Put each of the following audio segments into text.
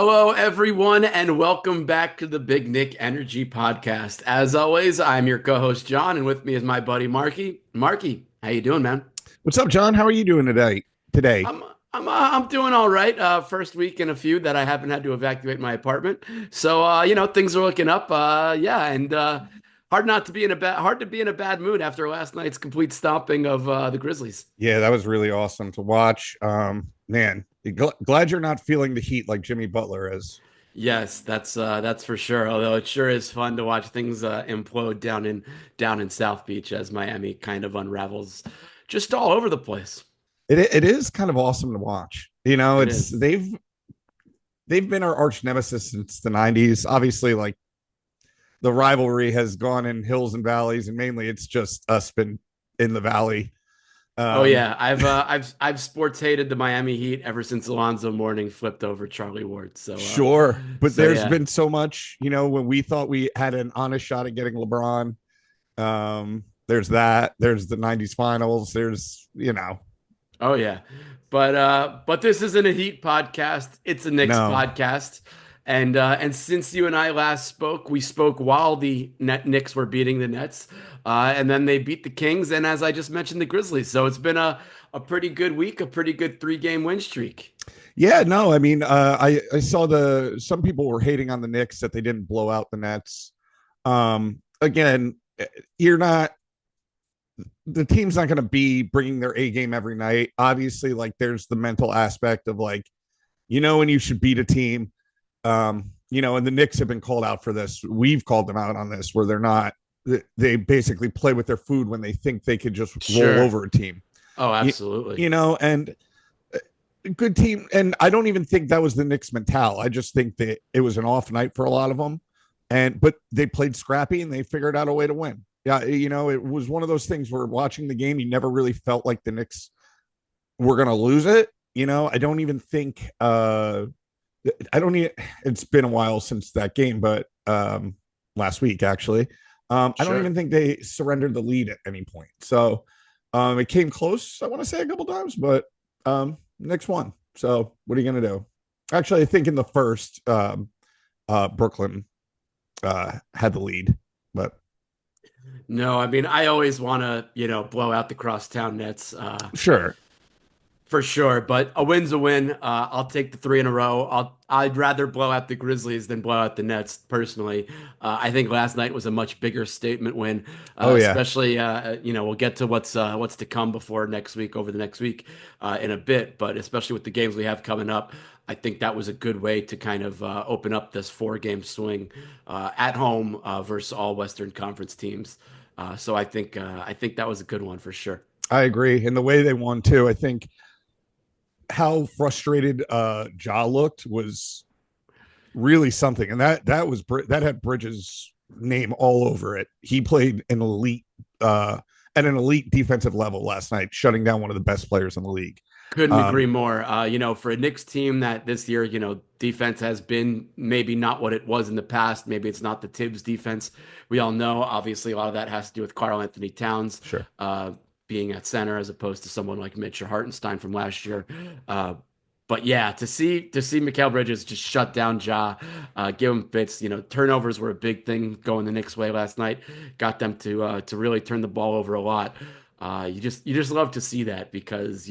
Hello, everyone, and welcome back to the Big Nick Energy Podcast. As always, I'm your co-host John, and with me is my buddy Marky. Marky, how you doing, man? What's up, John? How are you doing today? I'm doing all right. First week in a few that I haven't had to evacuate my apartment, so things are looking up. Yeah, and hard to be in a bad mood after last night's complete stomping of the Grizzlies. Yeah, that was really awesome to watch. Man, glad you're not feeling the heat like Jimmy Butler is. Yes, that's for sure. Although it sure is fun to watch things implode down in South Beach as Miami kind of unravels just all over the place. It is kind of awesome to watch. You know, It it's is. they've been our arch nemesis since the '90s. Obviously, like the rivalry has gone in hills and valleys, and mainly it's just us been in the valley. Oh Um, yeah, I've sports hated the Miami Heat ever since Alonzo Mourning flipped over Charlie Ward. sure, but So there's yeah. been so much. You know, when we thought we had an honest shot at getting LeBron, there's that. There's the '90s finals. There's Oh yeah. But this isn't a Heat podcast. It's a Knicks no. podcast. And since you and I last spoke, we spoke while the Knicks were beating the Nets. And then they beat the Kings and as I just mentioned the Grizzlies. So it's been a pretty good week, a pretty good 3-game win streak. Yeah, no, I mean, I saw some people were hating on the Knicks that they didn't blow out the Nets. Again, you're not the team's not going to be bringing their A game every night. Obviously, like there's the mental aspect of like, when you should beat a team. And the Knicks have been called out for this. We've called them out on this where they basically play with their food when they think they could just roll Sure. over a team. Oh, You, absolutely. and good team. And I don't even think that was the Knicks mental. I just think that it was an off night for a lot of them. But they played scrappy and they figured out a way to win. Yeah, it was one of those things where watching the game, you never really felt like the Knicks were going to lose it. I don't even think I don't need. It's been a while since that game, but last week actually, I don't Sure. even think they surrendered the lead at any point. So it came close. I want to say a couple times, but next one. So what are you gonna do? Actually, I think in the first, Brooklyn had the lead, but No, I mean I always want to, blow out the crosstown Nets. sure, For sure, but a win's a win. I'll take the three in a row. I'd rather blow out the Grizzlies than blow out the Nets personally. I think last night was a much bigger statement win, oh yeah, especially we'll get to what's to come before next week over the next week in a bit, but especially with the games we have coming up, I think that was a good way to kind of open up this 4-game swing at home versus all Western Conference teams. So I think that was a good one for sure. I agree. And the way they won too, I think how frustrated Ja looked was really something, and that had Bridges' name all over it. He played at an elite defensive level last night, shutting down one of the best players in the league. Couldn't agree Um, more. For a Knicks team that this year, defense has been maybe not what it was in the past. Maybe it's not the Tibbs defense. We all know, obviously, a lot of that has to do with Karl Anthony Towns sure. being at center as opposed to someone like Mitch or Hartenstein from last year. Uh, but yeah, to see Mikal Bridges just shut down Ja, give him fits. Turnovers were a big thing going the Knicks' way last night. Got them to really turn the ball over a lot. You just love to see that because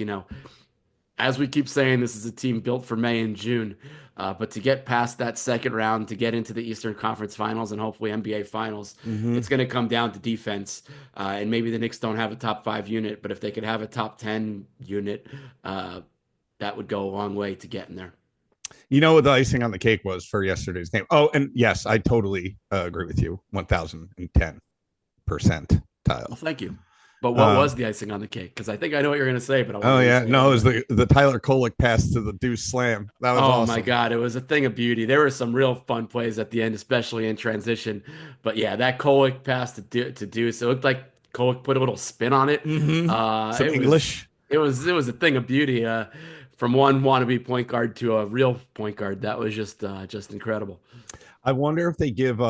as we keep saying, this is a team built for May and June. But to get past that second round, to get into the Eastern Conference Finals and hopefully NBA Finals, Mm-hmm. it's going to come down to defense. And maybe the Knicks don't have a top 5 unit, but if they could have a top 10 unit, uh, that would go a long way to getting there. You know what the icing on the cake was for yesterday's game? Oh, and yes, I totally agree with you, 1010% Well, Tile. thank you. But what was Um, the icing on the cake? Because I think I know what you're going to say, but I want oh you to yeah, say it no, it was anyway. the Tyler Kolek pass to the Deuce Slam. That was Oh my awesome. God, it was a thing of beauty. There were some real fun plays at the end, especially in transition. But yeah, that Kolek pass to Deuce, it looked like Kolek put a little spin on it. Mm-hmm. Uh, Some it was English. it was a thing of beauty. From one wannabe point guard to a real point guard. That was just incredible. I wonder if they give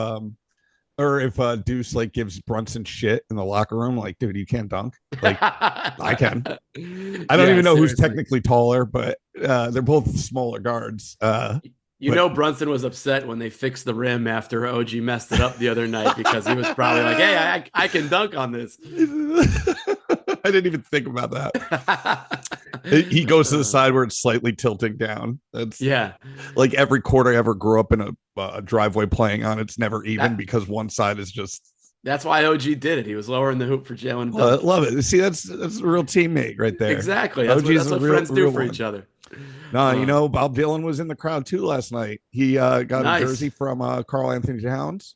or if Deuce like gives Brunson shit in the locker room, like, dude, you can't dunk. Like, I can. I don't Yeah, even know who's seriously. technically taller, but they're both smaller guards. You know, Brunson was upset when they fixed the rim after OG messed it up the other night because he was probably like, "Hey, I can dunk on this." I didn't even think about that. He goes to the side where it's slightly tilting down. That's Yeah, like every court I ever grew up in a driveway playing on. It's never even that because one side is just. that's why OG did it. He was lowering the hoop for Jalen Well, I dunk. love it. See, that's a real teammate right there. Exactly. That's what OG's that's a what real friends do real for one. each other. No, Uh, Bob Dylan was in the crowd too last night. He got a nice. jersey from Carl Anthony Towns,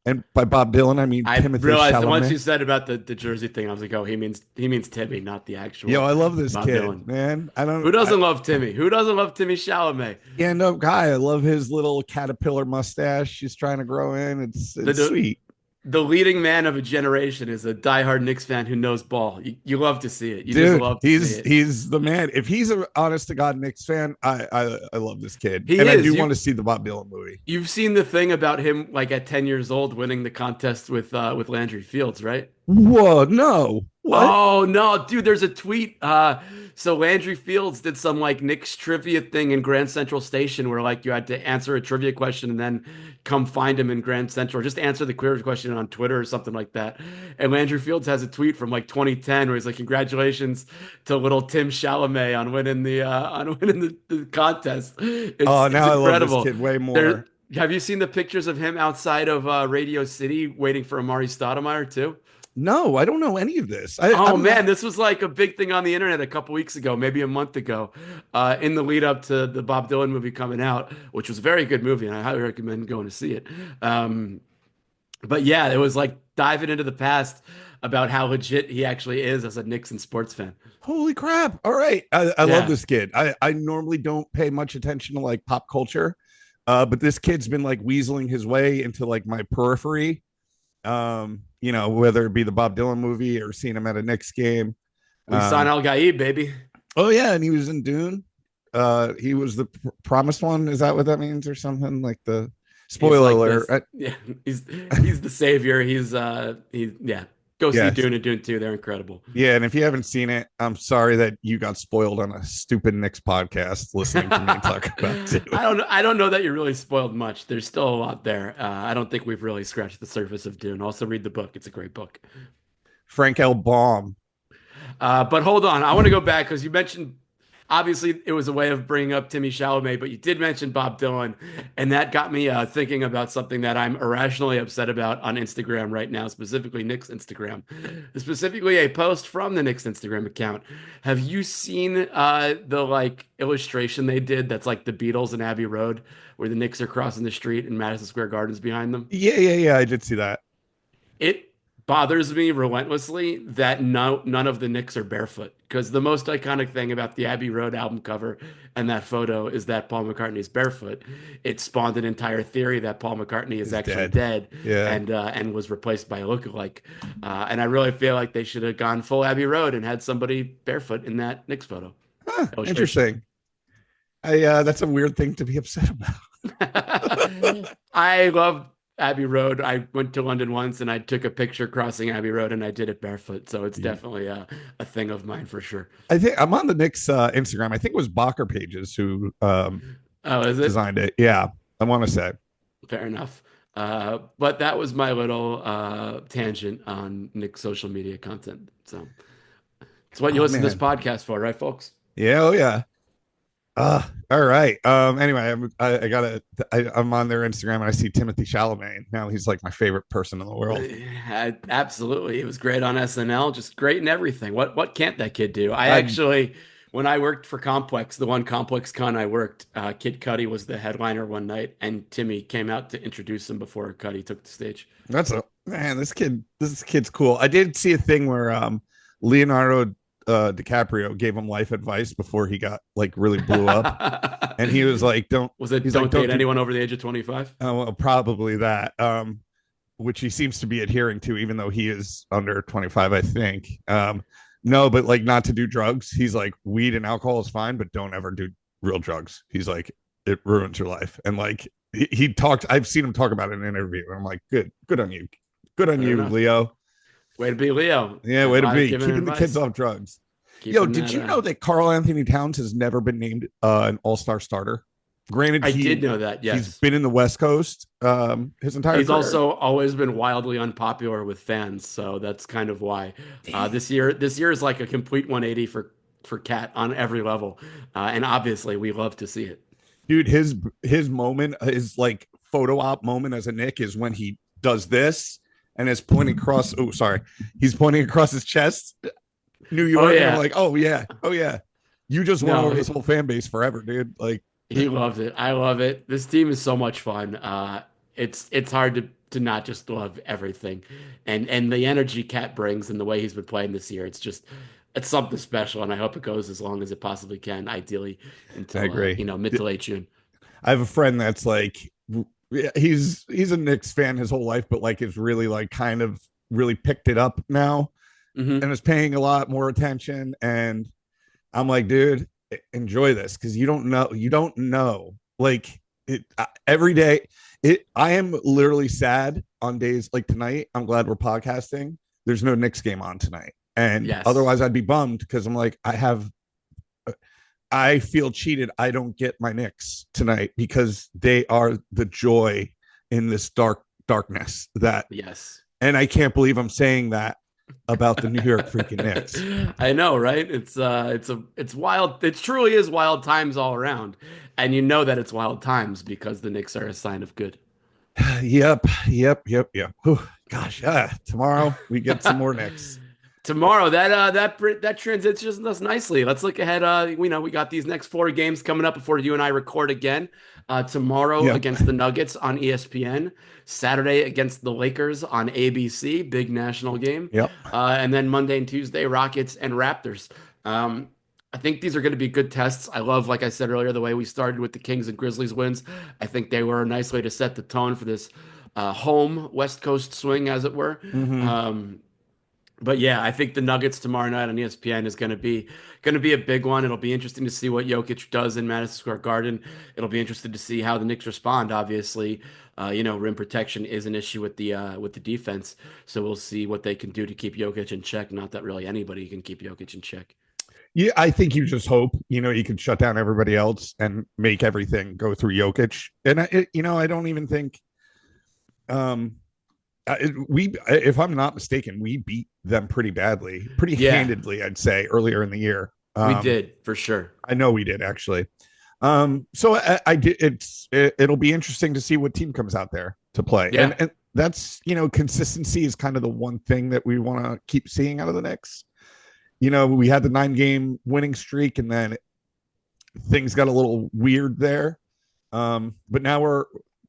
and by Bob Dylan I mean I Timothée realized that once Chalamet. you said about the Jersey thing, I was like, oh, he means Timmy, not the Yo, actual I love this Bob kid, Dylan. man. Who doesn't love Timmy? Who doesn't love Timmy Chalamet? Stand-up guy. I love his little caterpillar mustache she's trying to grow in. The, It's the sweet. the leading man of a generation is a diehard Knicks fan who knows ball. You love to see it. You just Dude, love to see he's it. he's the man. If he's an honest to God Knicks fan, I love this kid, He and I is. do want to see the Bob Dylan movie. You've seen the thing about him like at 10 years old winning the contest with Landry Fields, right? Whoa, no, what? Oh no, dude, there's a tweet. So Landry Fields did some like Knicks trivia thing in Grand Central Station where like you had to answer a trivia question and then come find him in Grand Central, or just answer the query question on Twitter or something like that. And Landry Fields has a tweet from like 2010 where he's like, "Congratulations to little Tim Chalamet on winning the contest." It's Oh, it's now I love this incredible. kid way There, more. have you seen the pictures of him outside of Radio City waiting for Amari Stoudemire too? No, I don't know any of this. Oh I'm man, not. this was like a big thing on the internet a couple weeks ago, maybe a month ago, in the lead up to the Bob Dylan movie coming out, which was a very good movie, and I highly recommend going to see it. Um, but yeah, it was like diving into the past about how legit he actually is as a Knicks and sports fan. Holy crap! All right, I love Yeah, this kid. I normally don't pay much attention to like pop culture, but this kid's been like weaseling his way into like my periphery. Whether it be the Bob Dylan movie or seeing him at a Knicks game. we sign Um, Al Gaib, baby. oh yeah, and he was in Dune. He was the promised one. Is that what that means, or something like the He's spoiler like alert? this. Yeah, he's the savior. He yeah. Go see Yes, Dune and Dune 2. They're incredible. yeah. And if you haven't seen it, I'm sorry that you got spoiled on a stupid Knicks podcast listening to me talk about it. I don't know that you're really spoiled much. There's still a lot there. I don't think we've really scratched the surface of Dune. Also read the book. It's a great book. Frank L. Baum. But hold on. I want to go back because you mentioned obviously it was a way of bringing up Timmy Chalamet, but you did mention Bob Dylan, and that got me thinking about something that I'm irrationally upset about on Instagram right now, specifically Nick's Instagram, specifically a post from the Nick's Instagram account. Have you seen the like illustration they did that's like the Beatles and Abbey Road, where the Knicks are crossing the street and Madison Square Garden's behind them? Yeah. I did see that. It bothers me relentlessly that none of the Knicks are barefoot because the most iconic thing about the Abbey Road album cover and that photo is that Paul McCartney is barefoot. It spawned an entire theory that Paul McCartney is He's actually dead. dead Yeah. and was replaced by a lookalike. And I really feel like they should have gone full Abbey Road and had somebody barefoot in that Knicks photo Huh, illustration. interesting. I That's a weird thing to be upset about. I love Abbey Road. I went to London once and I took a picture crossing Abbey Road and I did it barefoot. So it's definitely a thing of mine for sure. I think I'm on the Knicks Instagram. I think it was Bacher Pages who Oh, is it? designed it. Yeah, I want to say. Fair enough. But that was my little tangent on Nick's social media content. So it's what you Oh listen to this man. podcast for, right, folks? Yeah. Oh yeah. All right. Anyway, I'm on their Instagram and I see Timothée Chalamet. Now he's like my favorite person in the world. Absolutely. It was great on SNL, just great in everything. What can't that kid do? I I actually, when I worked for Complex, the one Complex con I worked, Kid Cudi was the headliner one night, and Timmy came out to introduce him before Cudi took the stage. That's a man. This kid's cool. I did see a thing where Leonardo DiCaprio gave him life advice before he got like really blew up, and he was like, "Don't." Was it He's don't like, "Don't date do." anyone over the age of 25? Well, probably that. Which he seems to be adhering to, even though he is under 25, I think. No, but like not to do drugs. He's like, weed and alcohol is fine, but don't ever do real drugs. He's like, it ruins your life. And like he talked, I've seen him talk about it in an interview. And I'm like, good on you. Good on Fair you, enough. Leo. Way to be Leo. Yeah, way to be. Giving Keeping the kids advice. off drugs. Yo, Keeping did that you know that Carl Anthony Towns has never been named an all-star starter? Granted, I did know that. he's Yes. been in the West Coast his entire He's career. also always been wildly unpopular with fans, so that's kind of why. This year is like a complete 180 for Cat on every level, and obviously we love to see it. Dude, his moment, his like photo op moment as a Nick is when he does this and is pointing across. Oh, sorry, he's pointing across his chest, New Oh York, and I'm yeah, like, oh yeah, oh yeah, you just won no, over this whole fan base forever, dude. Like, he loves it. I love it. This team is so much fun. It's hard to not just love everything, and the energy Cat brings and the way he's been playing this year. It's something special, and I hope it goes as long as it possibly can. Ideally, I until agree. mid to late June. I have a friend that's like, he's a Knicks fan his whole life, but like is really like kind of really picked it up now and Hmm. is paying a lot more attention. And I'm like, dude, enjoy this because you don't know. Like every day, I am literally sad on days like tonight. I'm glad we're podcasting. There's no Knicks game on tonight, and Yes. otherwise I'd be bummed because I'm like, I feel cheated. I don't get my Knicks tonight because they are the joy in this darkness that, Yes. and I can't believe I'm saying that about the New York freaking Knicks. I know, right? It's wild. It truly is wild times all around. And you know that it's wild times because the Knicks are a sign of good. Yep. Whew, gosh, tomorrow we get some more Knicks. Tomorrow, that transitions us nicely. Let's look ahead. We got these next four games coming up before you and I record again. Tomorrow Yep. against the Nuggets on ESPN. Saturday against the Lakers on ABC, big national game. Yep. And then Monday and Tuesday, Rockets and Raptors. Um, I think these are going to be good tests. I love, like I said earlier, the way we started with the Kings and Grizzlies wins. I think they were a nice way to set the tone for this home West Coast swing, as it were. Mm-hmm. Um, but yeah, I think the Nuggets tomorrow night on ESPN is going to be a big one. It'll be interesting to see what Jokic does in Madison Square Garden. It'll be interesting to see how the Knicks respond. Obviously, rim protection is an issue with the defense, so we'll see what they can do to keep Jokic in check. Not that really anybody can keep Jokic in check. Yeah, I think you just hope you can shut down everybody else and make everything go through Jokic. And I don't even think um if I'm not mistaken, we beat them pretty badly, pretty Yeah, handedly, I'd say, earlier in the year. we did for sure. I know we did actually. So I did. It'll be interesting to see what team comes out there to play, Yeah, and that's consistency is kind of the one thing that we want to keep seeing out of the Knicks. We had the 9-game winning streak, and then things got a little weird there. But now we're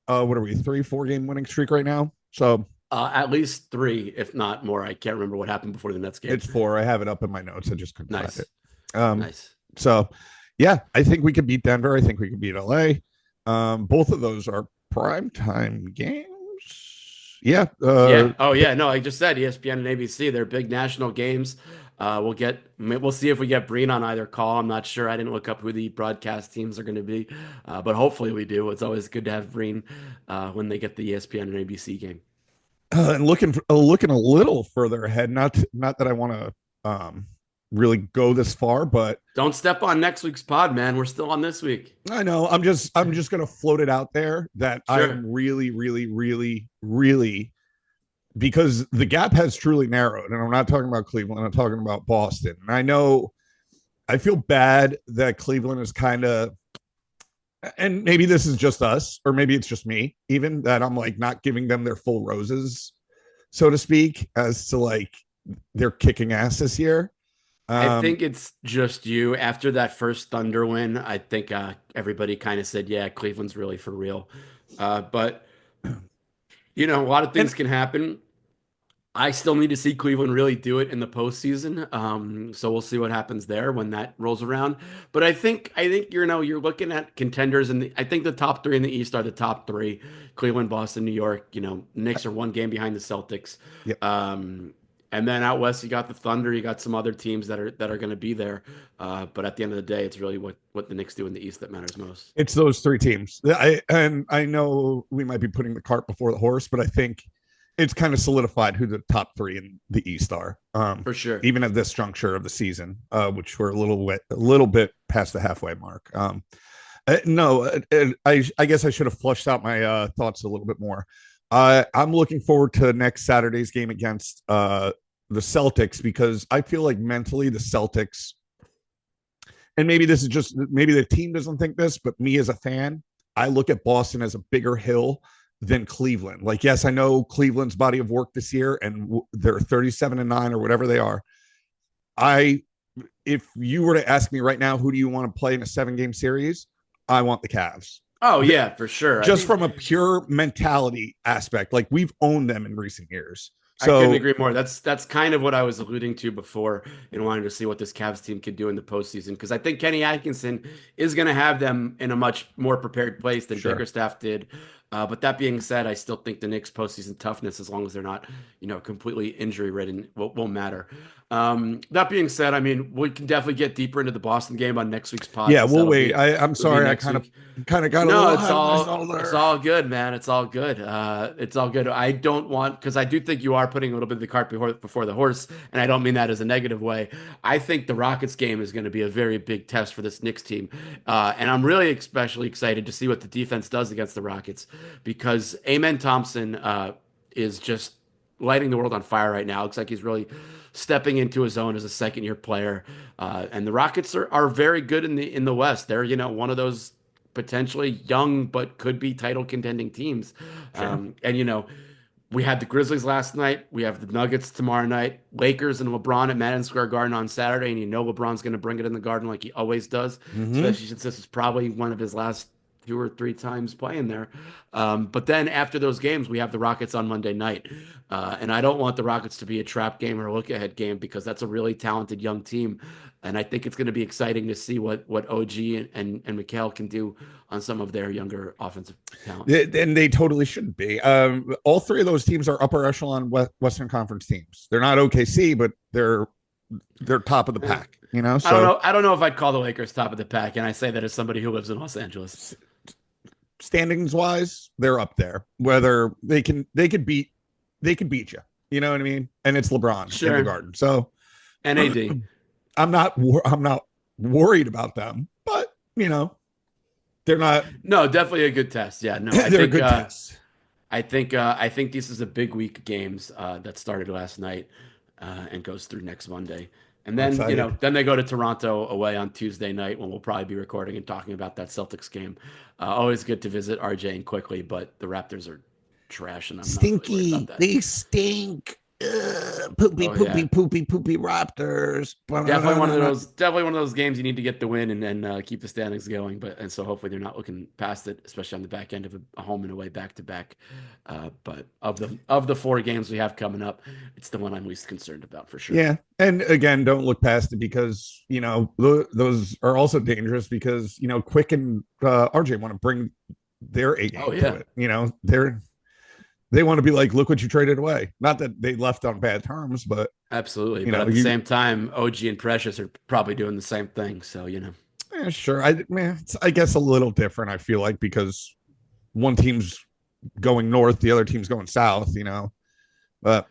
what are we 3-4 game winning streak right now? So at least three, if not more. I can't remember what happened before the Nets game. it's 4. I have it up in my notes. I just couldn't find Nice, it. Um, nice. so yeah, I think we could beat Denver. I think we could beat LA. Both of those are primetime games. Yeah. Yeah. Oh, yeah. No, I just said ESPN and ABC. They're big national games. We'll see if we get Breen on either call. I'm not sure. I didn't look up who the broadcast teams are going to be, but hopefully we do. It's always good to have Breen when they get the ESPN and ABC game. And looking a little further ahead. Not that I want to really go this far, but Don't step on next week's pod, man. We're still on this week. I know I'm just gonna float it out there that I Sure. am really, really, really, really, because the gap has truly narrowed, and I'm not talking about Cleveland. I'm talking about Boston. And I know I feel bad that Cleveland is kind of, and maybe this is just us, or maybe it's just me, even that I'm like not giving them their full roses, so to speak, as to like they're kicking ass this year. I Um, think it's just you. After that first Thunder win, I think everybody kind of said, yeah, Cleveland's really for real. But, a lot of and things can happen. I still need to see Cleveland really do it in the postseason. So we'll see what happens there when that rolls around. But I think you're looking at contenders, and I think the top three in the East are the top three: Cleveland, Boston, New York. Knicks are one game behind the Celtics. yeah, And then out west, you got the Thunder. You got some other teams that are going to be there. But at the end of the day, it's really what the Knicks do in the East that matters most. it's those three teams. I know we might be putting the cart before the horse, but I think it's kind of solidified who the top three in the East are. For sure. Even at this juncture of the season, which we're a little bit past the halfway mark. No, I guess I should have flushed out my thoughts a little bit more. I'm looking forward to next Saturday's game against the Celtics because I feel like mentally the Celtics, and maybe this is just maybe the team doesn't think this, but me as a fan, I look at Boston as a bigger hill than Cleveland. Like, yes, I know Cleveland's body of work this year, and they're 37-9 or whatever they are. I, if you were to ask me right now, who do you want to play in a 7-game series? I want the Cavs. Oh yeah, for sure. I Just think from a pure mentality aspect, like we've owned them in recent years. I couldn't So agree more. That's kind of what I was alluding to before in wanting to see what this Cavs team could do in the postseason. Because I think Kenny Atkinson is going to have them in a much more prepared place than sure. Bickerstaff did. But that being said, I still think the Knicks postseason toughness, as long as they're not, completely injury ridden, won't matter. That being said, I mean, we can definitely get deeper into the Boston game on next week's pod Yeah, since we'll that'll wait. be I'm it'll be sorry. I next kind of week. kind of got a No, little it's ahead of all myself it's there. all good, man. It's all good. It's all good. I don't want because I do think you are putting a little bit of the cart before the horse, and I don't mean that as a negative way. I think the Rockets game is going to be a very big test for this Knicks team, and I'm really especially excited to see what the defense does against the Rockets because Amen Thompson is just lighting the world on fire right now. Looks like he's really stepping into his own as a second year player. And the Rockets are very good in the West. They're, one of those potentially young but could be title contending teams. Sure. And we had the Grizzlies last night. We have the Nuggets tomorrow night. Lakers and LeBron at Madison Square Garden on Saturday, and LeBron's going to bring it in the Garden like he always does, Mm-hmm. especially since this is probably one of his last 2 or 3 times playing there. But then after those games, we have the Rockets on Monday night. And I don't want the Rockets to be a trap game or a look ahead game because that's a really talented young team. And I think it's going to be exciting to see what OG and Mikhail can do on some of their younger offensive talent. And they totally shouldn't be. All three of those teams are upper echelon Western Conference teams. They're not OKC, but they're top of the Eh, pack. You know, I don't so know. I don't know if I'd call the Lakers top of the pack, and I say that as somebody who lives in Los Angeles. standings wise, they're up there. Whether they could beat you. You know what I mean? And it's LeBron in the Sure. Garden. So NAD. I'm not worried about them, but they're not. No, definitely a good test. Yeah, no, I They're a think good test. I think this is a big week of games that started last night and goes through next Monday. And I'm then, excited. then they go to Toronto away on Tuesday night when we'll probably be recording and talking about that Celtics game. Always good to visit RJ and quickly, but the Raptors are trash, and I'm not really worried about Stinky. that. They stink. Poopy, Oh yeah. poopy, poopy, poopy Raptors. Definitely one of those games you need to get the win and then keep the standings going. And so hopefully they're not looking past it, especially on the back end of a home and away back to back. But of the 4 games we have coming up, it's the one I'm least concerned about for sure. Yeah, and again, don't look past it because those are also dangerous because Quick and RJ want to bring their A Oh game to yeah, it. They want to be like, look what you traded away. Not that they left on bad terms, but absolutely. you But know, at the you same time, OG and Precious are probably doing the same thing. So sure. It's, I guess a little different. I feel like because one team's going north, the other team's going south. But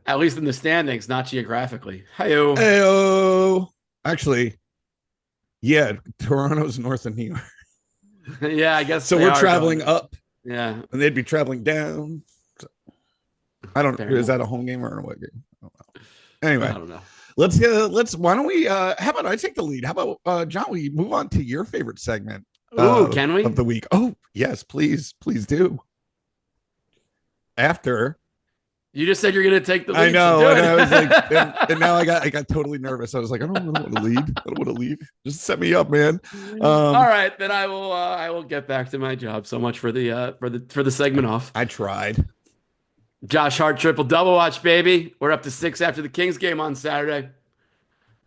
at least in the standings, not geographically. Hi. oh, actually, yeah, Toronto's north of New York, Yeah, I guess so they we're are traveling going. up, Yeah, and they'd be traveling down. So, I don't. fair Is enough. that a home game or a away game? I don't know. I Anyway, don't know. let's. Why don't we? How about I take the lead? How about John? We move on to your favorite segment Ooh, can of we? the week. Oh yes, please do. After You just said you're going to take the I lead, so know, do and I was like, it. and now I got totally nervous. I was like, I don't want to lead. I don't want to lead. Just set me up, man. All right, then I will get back to my job. So much for the segment off. I tried. Josh Hart triple double watch, baby. We're up to 6 after the Kings game on Saturday.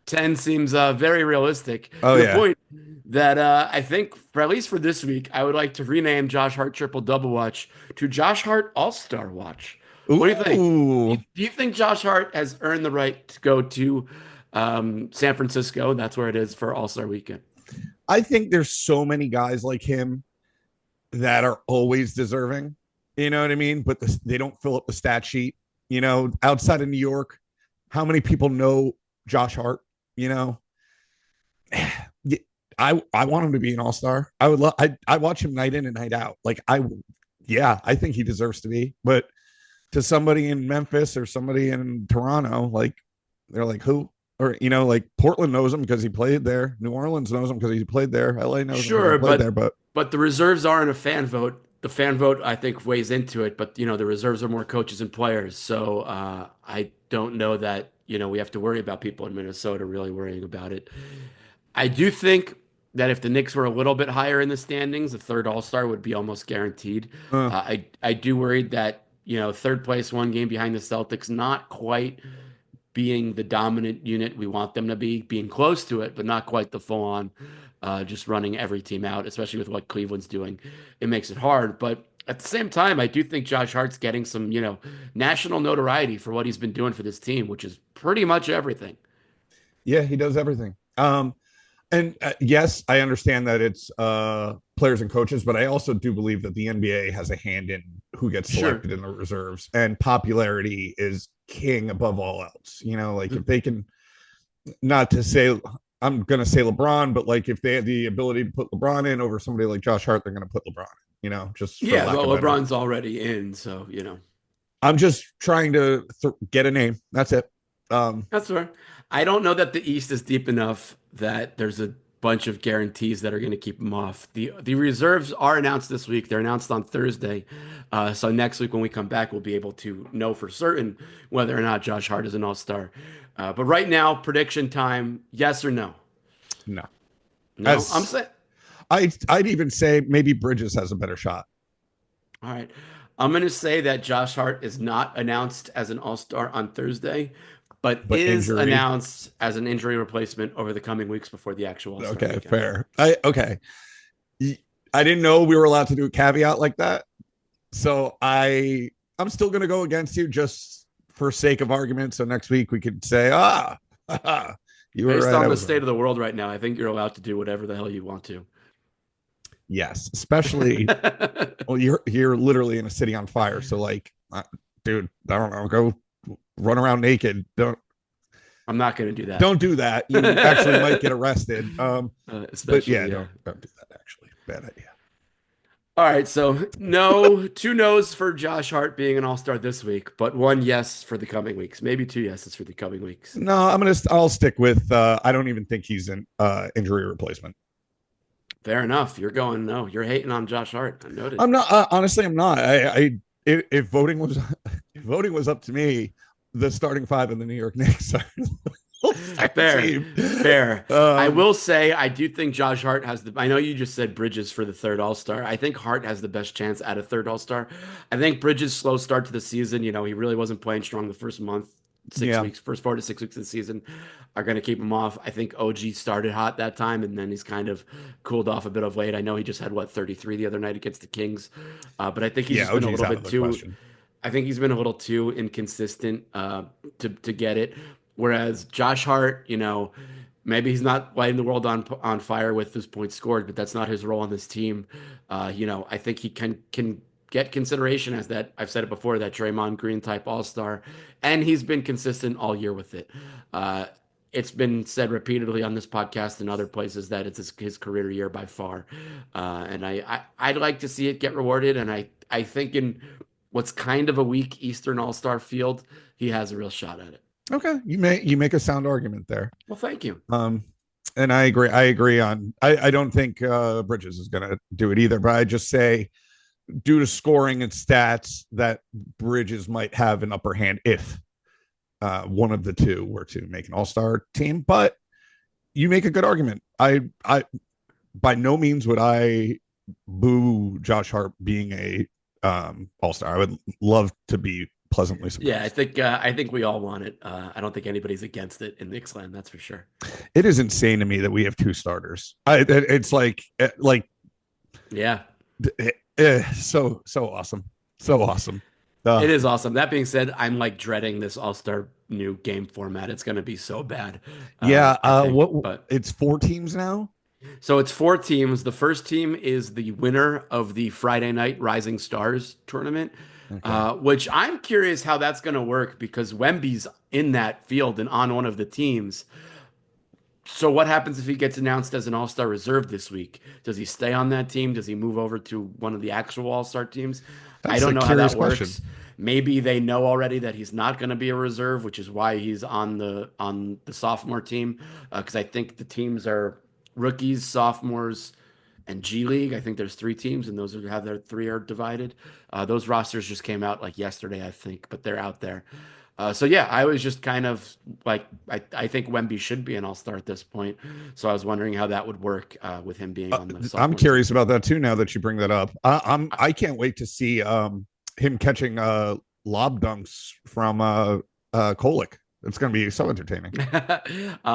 10 seems very realistic Oh to the yeah. point that I think for at least for this week, I would like to rename Josh Hart triple double watch to Josh Hart All-Star watch. What do you think? Ooh. Do you think Josh Hart has earned the right to go to San Francisco? That's where it is for All-Star weekend. I think there's so many guys like him that are always deserving. You know what I mean? But they don't fill up the stat sheet. Outside of New York, how many people know Josh Hart? You know, I want him to be an all-star. I would love I watch him night in and night out. Like yeah, I think he deserves to be. But to somebody in Memphis or somebody in Toronto, like they're like, who? Or like Portland knows him because he played there. New Orleans knows him because he played there. LA knows him because he Sure, played there. But but the reserves aren't a fan vote. The fan vote, I think, weighs into it, but the reserves are more coaches and players. So I don't know that we have to worry about people in Minnesota really worrying about it. I do think that if the Knicks were a little bit higher in the standings, the third All-Star would be almost guaranteed. uh, I do worry that third place, one game behind the Celtics, not quite being the dominant unit we want them to be, being close to it, but not quite the full on, just running every team out, especially with what Cleveland's doing. It makes it hard. But at the same time, I do think Josh Hart's getting some, national notoriety for what he's been doing for this team, which is pretty much everything. yeah, he does everything. And yes, I understand that it's players and coaches, but I also do believe that the NBA has a hand in who gets Sure. selected in the reserves, and popularity is king above all else. Like if they can, not to say I'm going to say LeBron, but like if they have the ability to put LeBron in over somebody like Josh Hart, they're going to put LeBron just for Yeah, lack well, of better. LeBron's already in, so. I'm just trying to get a name. That's it. That's fair. I don't know that the East is deep enough that there's a bunch of guarantees that are going to keep them off. The reserves are announced this week. They're announced on Thursday. So next week when we come back, we'll be able to know for certain whether or not Josh Hart is an all-star. But right now, prediction time, yes or no? No, No? I'm as saying, I'd even say maybe Bridges has a better shot, all right. I'm going to say that Josh Hart is not announced as an all-star on Thursday, but but is injury. announced as an injury replacement over the coming weeks before the actual all-star Okay, weekend. fair. I didn't know we were allowed to do a caveat like that, so I'm still going to go against you just for sake of argument. So next week we could say, you were Based right, on I the was state wrong. of the world right now, I think you're allowed to do whatever the hell you want to. Yes, especially well, you're literally in a city on fire, so like, dude, I don't know, go run around naked. I'm not going to do that. Don't do that. You actually might get arrested. But yeah, Especially, yeah. don't do that. Actually, bad idea. All right, so no, two no's for Josh Hart being an all-star this week, but one yes for the coming weeks. Maybe two yeses for the coming weeks. No, I'll stick with. I don't even think he's an injury replacement. Fair enough. You're going no. You're hating on Josh Hart. I noted. I'm not. Honestly, I'm not. If voting was if voting was up to me, the starting five of the New York Knicks are the Fair, team. fair. I Um, will say I do think Josh Hart has the. I know you just said Bridges for the third All Star. I think Hart has the best chance at a third All Star. I think Bridges' slow start to the season. He really wasn't playing strong the first month, six yeah, weeks, first 4 to 6 weeks of the season are going to keep him off. I think OG started hot that time, and then he's kind of cooled off a bit of late. I know he just had 33 the other night against the Kings, but I think he's yeah. just been a OG's little out of bit the too. question. I think he's been a little too inconsistent to get it. Whereas Josh Hart, maybe he's not lighting the world on fire with his points scored, but that's not his role on this team. I think he can get consideration as that. I've said it before, that Draymond Green type All Star, and he's been consistent all year with it. Uh, it's been said repeatedly on this podcast and other places that it's his career year by far, and I'd like to see it get rewarded. And I think in what's kind of a weak Eastern All Star field, he has a real shot at it. Okay, you make a sound argument there. Well, thank you. Um, and I agree. I agree on. I don't think Bridges is going to do it either. But I just say, due to scoring and stats, that Bridges might have an upper hand if one of the two were to make an All Star team. But you make a good argument. I by no means would I boo Josh Hart being a All Star. I would love to be pleasantly Yeah, surprised. I think we all want it. I don't think anybody's against it in Knicksland, that's for sure. It is insane to me that we have two starters. It's like Yeah, so awesome, so awesome. it Uh, is awesome. That being said, I'm like dreading this All Star new game format. It's going to be so bad, yeah. I think. What? But It's four teams now. so it's four teams. The first team is the winner of the Friday Night Rising Stars tournament, Okay. which I'm curious how that's going to work because Wemby's in that field and on one of the teams. So what happens if he gets announced as an All-Star reserve this week? Does he stay on that team? Does he move over to one of the actual All-Star teams? I That's don't a know how curious that question. works. Maybe they know already that he's not going to be a reserve, which is why he's on the sophomore team. Because I think the teams are rookies, sophomores, and G League. I think there's three teams, and those are how their three are divided. Those rosters just came out like yesterday, I think, but they're out there. So yeah, I was just kind of like I think Wemby should be an all-star at this point. So I was wondering how that would work with him being on the I'm sophomore team. curious about that too. Now that you bring that up, I can't wait to see him catching lob dunks from Kolick. It's going to be so entertaining.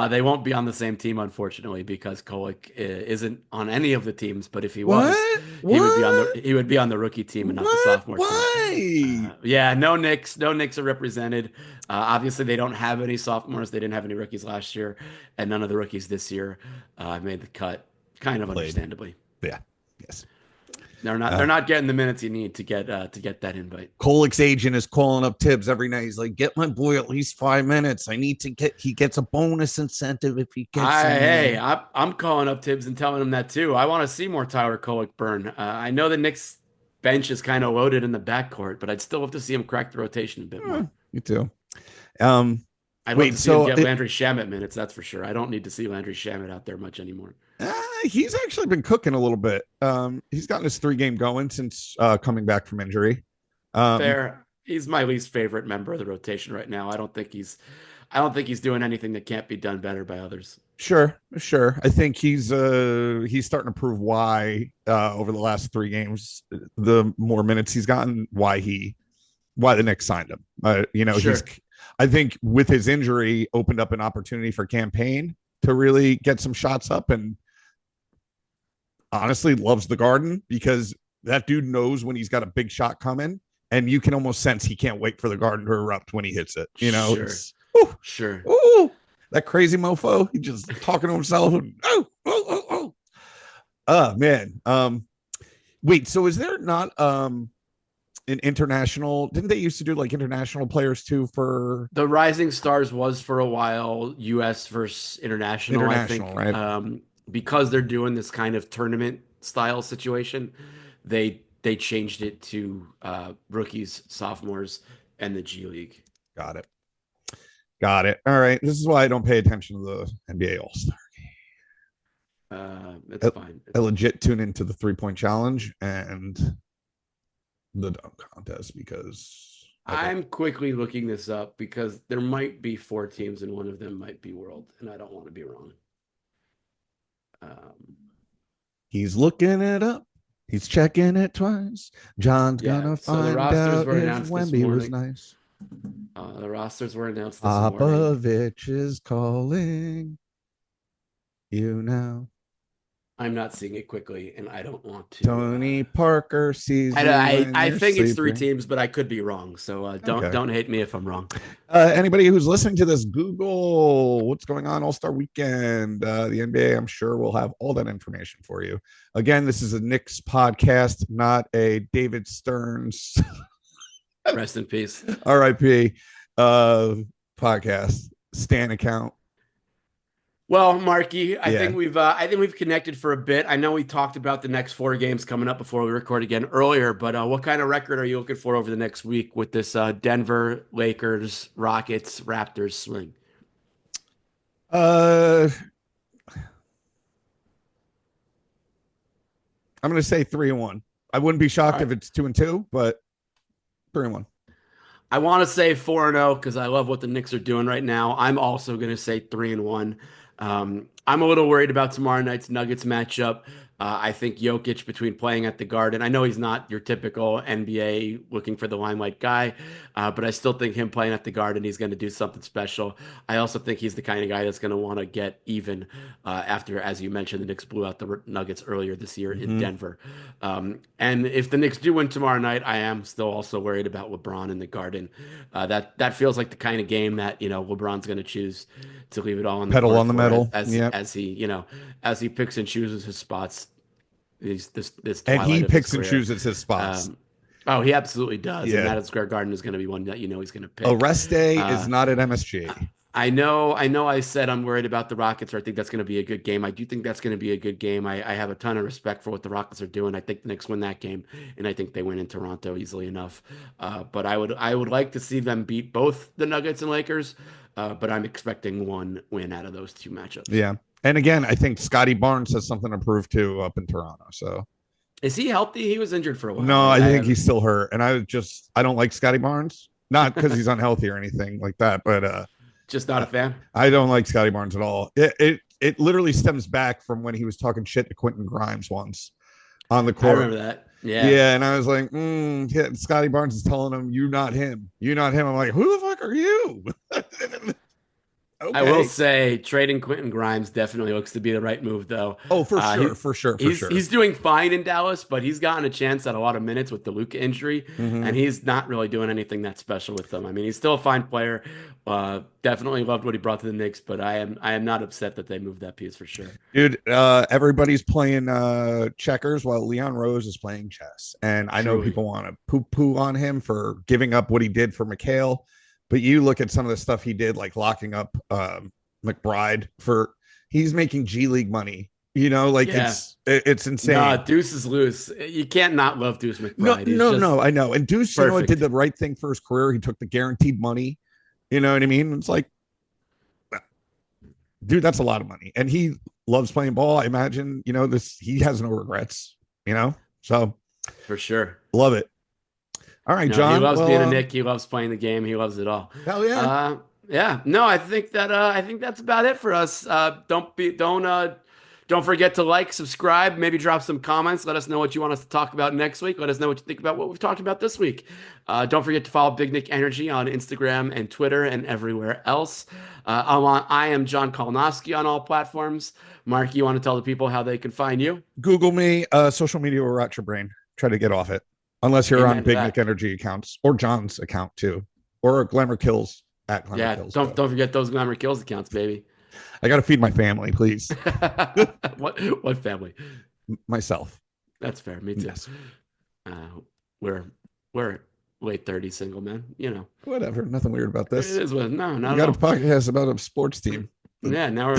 They won't be on the same team, unfortunately, because Kolek isn't on any of the teams. But if he was, What? What? he would be on the rookie team and not the What? sophomore team. Why? Yeah, no Knicks are represented. Obviously, they don't have any sophomores. They didn't have any rookies last year, and none of the rookies this year made the cut. Kind of Played. understandably, Yeah. Yes. they're Uh, not getting the minutes you need to get that invite. Kolick's agent is calling up Tibbs every night. He's like, "Get my boy at least 5 minutes. I need to get." He gets a bonus incentive if he gets in Hey, there. I'm calling up Tibbs and telling him that too. I want to see more Tyler Kolek burn. I know the Knicks bench is kind of loaded in the backcourt, but I'd still love to see him crack the rotation a bit more. Me too. Um, I'd love to wait. see him So get Landry Shamet minutes, that's for sure. I don't need to see Landry Shamet out there much anymore. he's actually been cooking a little bit. He's gotten his 3 game going since coming back from injury. Um, Fair. He's my least favorite member of the rotation right now. I don't think he's doing anything that can't be done better by others. sure. I think he's starting to prove why over the last 3 games, the more minutes he's gotten, why the Knicks signed him. He's Sure. I think with his injury opened up an opportunity for campaign to really get some shots up, and honestly loves the Garden because that dude knows when he's got a big shot coming, and you can almost sense he can't wait for the Garden to erupt when he hits it. Sure. It's ooh, Sure. ooh, that crazy mofo. He just talking to himself. And, oh man. Wait. So is there not an international? Didn't they used to do like international players too for The Rising Stars was for a while US versus international, I international? think. Right. Because they're doing this kind of tournament style situation, they changed it to rookies, sophomores, and the G League. Got it. Got it. All right. This is why I don't pay attention to the NBA All Star. It's fine. I It's fine. legit tune into the 3 point challenge and the dunk contest because I don't. I'm quickly looking this up because there might be four teams and one of them might be World, and I don't want to be wrong. Um, He's looking it up. He's checking it twice. John's yeah, gonna so the find rosters out were if announced this Wemby was morning. nice. The rosters were announced this morning. Popovich is calling you now. I'm not seeing it quickly, and I don't want to. Tony Parker sees you when I you're think it's three sleeping. teams, but I could be wrong. So Okay. don't hate me if I'm wrong. Anybody who's listening to this, Google what's going on All Star Weekend. The NBA, I'm sure, will have all that information for you. Again, this is a Knicks podcast, not a David Stearns Rest in peace. RIP podcast. Stan account. Well, Marky, Yeah. I think we've connected for a bit. I know we talked about the next four games coming up before we record again earlier, but what kind of record are you looking for over the next week with this Denver, Lakers, Rockets, Raptors swing? Uh, I'm going to say 3-1. I wouldn't be All shocked right. if it's 2-2, but 3-1. I want to say 4-0 because I love what the Knicks are doing right now. I'm also going to say 3-1. I'm a little worried about tomorrow night's Nuggets matchup. I think Jokic between playing at the Garden. I know he's not your typical NBA looking for the limelight guy, but I still think him playing at the Garden, he's going to do something special. I also think he's the kind of guy that's going to want to get even after, as you mentioned, the Knicks blew out the Nuggets earlier this year in Mm-hmm. Denver. And if the Knicks do win tomorrow night, I am still also worried about LeBron in the Garden. That feels like the kind of game that LeBron's going to choose to leave it all on the Pedal court on the for metal. Yep. as he picks and chooses his spots. This And he twilight of his picks and career. chooses his spots. Um, oh, he absolutely does. And Yeah. Madison Square Garden is going to be one that he's going to A pick. rest day is Uh, not at MSG. I said I'm worried about the Rockets, or I think that's going to be a good game. I do think that's going to be a good game. I have a ton of respect for what the Rockets are doing. I think the Knicks win that game, and I think they win in Toronto easily enough. But I would like to see them beat both the Nuggets and Lakers. But I'm expecting one win out of those two matchups. Yeah. And again, I think Scotty Barnes has something to prove too up in Toronto. So Is he healthy? He was injured for a while, no, right? I think he's still hurt. And I don't like Scotty Barnes. Not because he's unhealthy or anything like that, but Just not a fan. I don't like Scotty Barnes at all. It literally stems back from when he was talking shit to Quentin Grimes once on the I court. remember that. Yeah. Yeah, and I was like, yeah, Scotty Barnes is telling him, "You not him, you not him." I'm like, "Who the fuck are you?" I will Okay. say trading Quentin Grimes definitely looks to be the right move, though. Oh, for He, sure, for sure, for he's sure. he's doing fine in Dallas, but he's gotten a chance at a lot of minutes with the Luka injury, and Mm-hmm. he's not really doing anything that special with them. I mean, he's still a fine player. Definitely loved what he brought to the Knicks, but I am not upset that they moved that piece for sure. Dude, everybody's playing checkers while Leon Rose is playing chess. And I know Truly. people want to poo poo on him for giving up what he did for McHale, but you look at some of the stuff he did, like locking up McBride for he's making G League money. You know, like Yeah. it's Nah, insane. Deuce is loose. You can't not love Deuce No, McBride. He's no, just no, I know. And Deuce, you know what, did perfect the right thing for his career. He took the guaranteed money. You know what I mean? It's like, dude, that's a lot of money. And he loves playing ball. I imagine, he has no regrets, you know? So for sure. love it. All right, He John. loves Well, being a Nick. He loves playing the game. He loves it all. hell yeah. Yeah. No, I think that's about it for us. Don't forget to like, subscribe, maybe drop some comments. Let us know what you want us to talk about next week. Let us know what you think about what we've talked about this week. Don't forget to follow Big Nick Energy on Instagram and Twitter and everywhere else. I am John Kolnoski on all platforms. Mark, you want to tell the people how they can find you? Google me, social media will rot your brain. Try to get off it. Unless you're on Amen to Big Nick that. Energy accounts or John's account too. Or Glamour Kills at Glamour Yeah, Kills. don't forget those Glamour Kills accounts, baby. I got to feed my family, please. What family? Myself. That's fair. Me too. Yes. Uh, we're we're late 30s single men. Whatever. Nothing weird about It this. is what. No, We not at got a all. podcast about a sports team. Yeah, now we're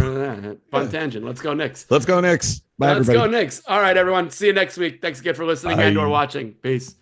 fun Yeah. tangent. Let's go Knicks. Let's go Knicks. Bye, Let's go everybody. Knicks. All right, everyone. See you next week. Thanks again for listening and/or Bye. watching. Peace.